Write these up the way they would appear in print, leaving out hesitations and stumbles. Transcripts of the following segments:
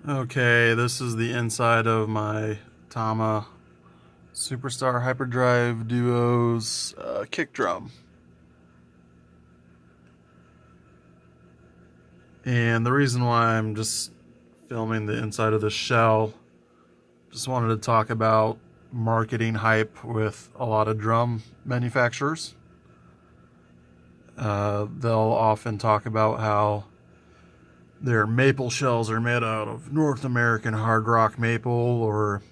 Okay, this is the inside of my Tama Superstar Hyperdrive Duo's kick drum. And the reason why I'm just filming the inside of the shell, just wanted to talk about marketing hype with a lot of drum manufacturers. They'll often talk about how their maple shells are made out of North American hard rock maple or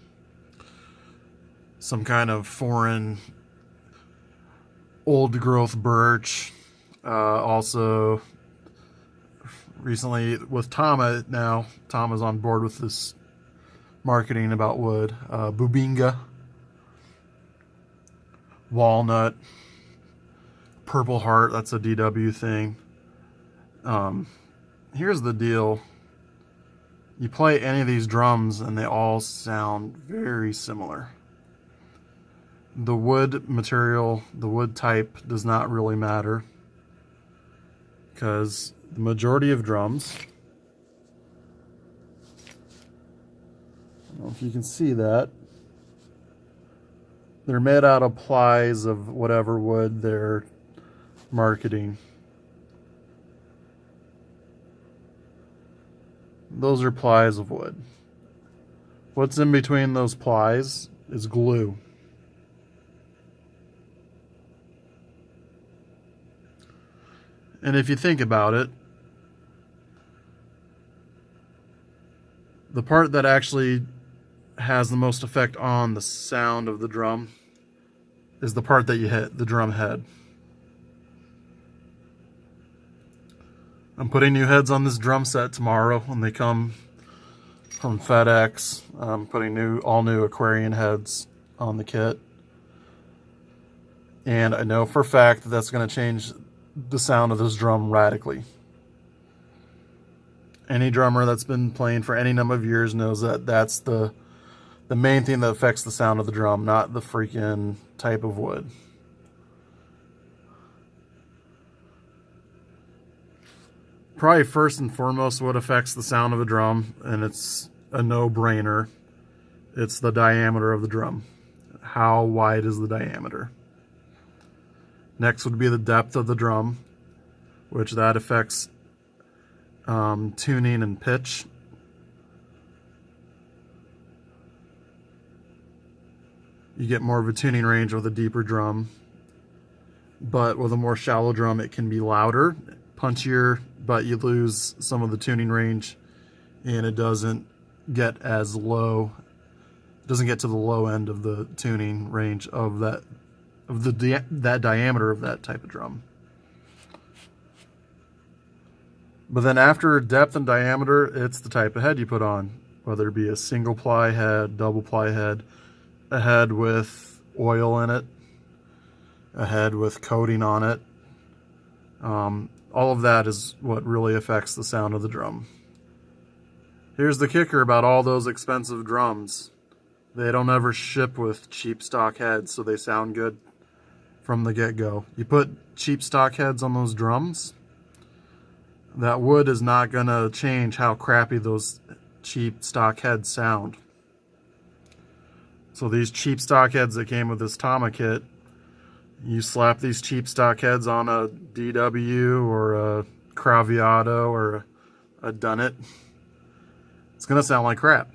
some kind of foreign old growth birch. Also, recently with Tama now, Tama's on board with this marketing about wood. Bubinga, walnut, purple heart, that's a DW thing. Here's the deal. You play any of these drums and they all sound very similar. The wood material, the wood type does not really matter, because the majority of drums, I don't know if you can see that, they're made out of plies of whatever wood they're marketing. Those are plies of wood. What's in between those plies is glue. And if you think about it, the part that actually has the most effect on the sound of the drum is the part that you hit, the drum head. I'm putting new heads on this drum set tomorrow when they come from FedEx. I'm putting all new Aquarian heads on the kit. And I know for a fact that that's going to change the sound of this drum radically. Any drummer that's been playing for any number of years knows that that's the main thing that affects the sound of the drum, not the freaking type of wood. Probably first and foremost what affects the sound of a drum, and it's a no-brainer, it's the diameter of the drum. How wide is the diameter? Next would be the depth of the drum, which that affects tuning and pitch. You get more of a tuning range with a deeper drum, but with a more shallow drum it can be louder, punchier, but you lose some of the tuning range and it doesn't get as low. It doesn't get to the low end of the tuning range of that diameter of that type of drum. But then after depth and diameter, it's the type of head you put on, whether it be a single ply head, double ply head, a head with oil in it, a head with coating on it. All of that is what really affects the sound of the drum. Here's the kicker about all those expensive drums. They don't ever ship with cheap stock heads, so they sound good from the get-go. You put cheap stock heads on those drums, that wood is not going to change how crappy those cheap stock heads sound. So these cheap stock heads that came with this Tama kit, you slap these cheap stock heads on a DW or a Craviato or a Dunnett, it's going to sound like crap.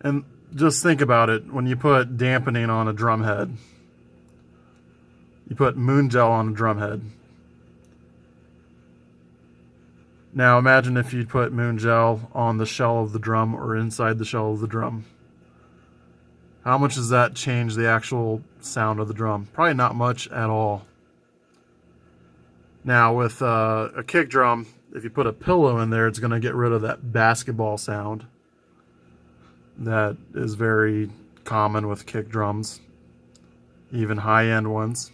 And just think about it, when you put dampening on a drum head, you put moon gel on a drum head. Now imagine if you'd put moon gel on the shell of the drum or inside the shell of the drum. How much does that change the actual sound of the drum? Probably not much at all. Now with a kick drum, if you put a pillow in there, it's going to get rid of that basketball sound that is very common with kick drums, even high-end ones.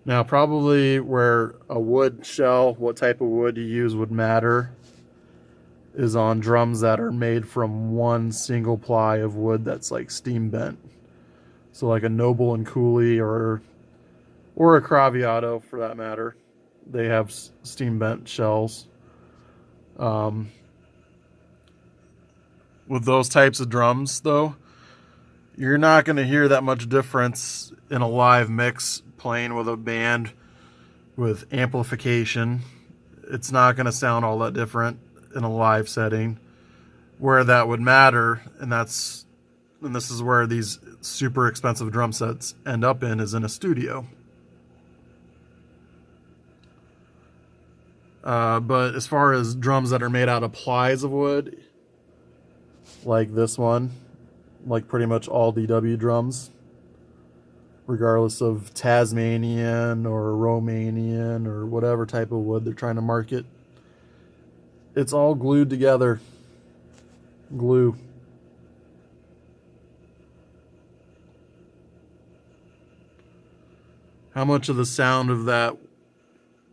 Now probably where a wood shell, what type of wood you use would matter, is on drums that are made from one single ply of wood that's like steam bent. So like a Noble and Cooley or or a Craviotto for that matter. They have steam bent shells. With those types of drums, though, you're not going to hear that much difference in a live mix playing with a band with amplification. It's not going to sound all that different in a live setting. Where that would matter, and this is where these super expensive drum sets end up is in a studio. But as far as drums that are made out of plies of wood, like this one, like pretty much all DW drums, regardless of Tasmanian or Romanian or whatever type of wood they're trying to market, it's all glued together. Glue. How much of the sound of that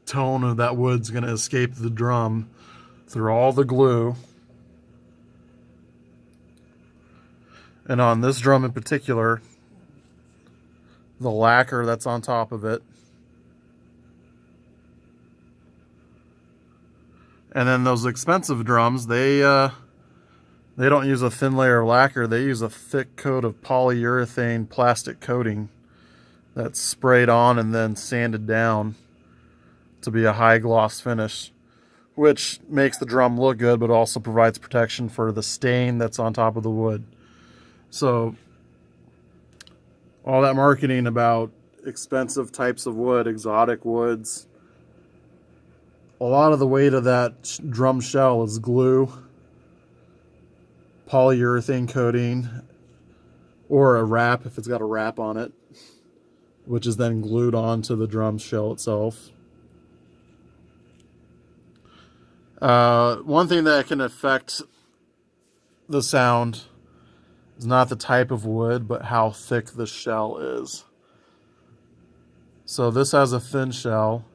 tone of that wood's going to escape the drum through all the glue? And on this drum in particular, the lacquer that's on top of it. And then those expensive drums, they don't use a thin layer of lacquer. They use a thick coat of polyurethane plastic coating that's sprayed on and then sanded down to be a high gloss finish, which makes the drum look good, but also provides protection for the stain that's on top of the wood. So all that marketing about expensive types of wood, exotic woods, a lot of the weight of that drum shell is glue, polyurethane coating, or a wrap if it's got a wrap on it, which is then glued onto the drum shell itself. One thing that can affect the sound is not the type of wood, but how thick the shell is. So this has a thin shell,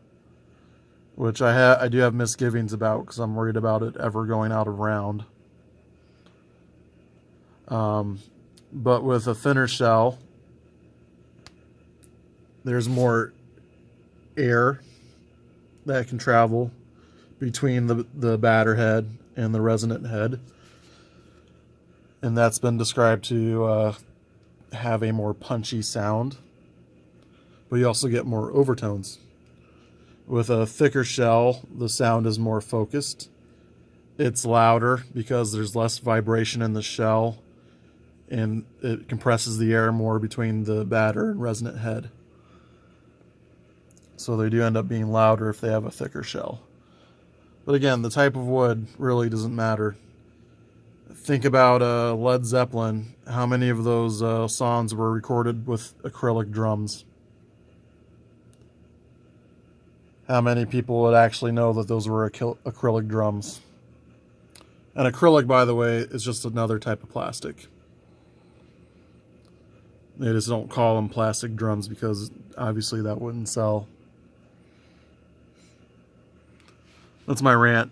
which I do have misgivings about because I'm worried about it ever going out of round. But with a thinner shell, there's more air that can travel between the batter head and the resonant head. And that's been described to have a more punchy sound. But you also get more overtones. With a thicker shell, the sound is more focused. It's louder because there's less vibration in the shell, and it compresses the air more between the batter and resonant head. So they do end up being louder if they have a thicker shell. But again, the type of wood really doesn't matter. Think about Led Zeppelin. How many of those songs were recorded with acrylic drums? How many people would actually know that those were acrylic drums? And acrylic, by the way, is just another type of plastic. They just don't call them plastic drums because obviously that wouldn't sell. That's my rant.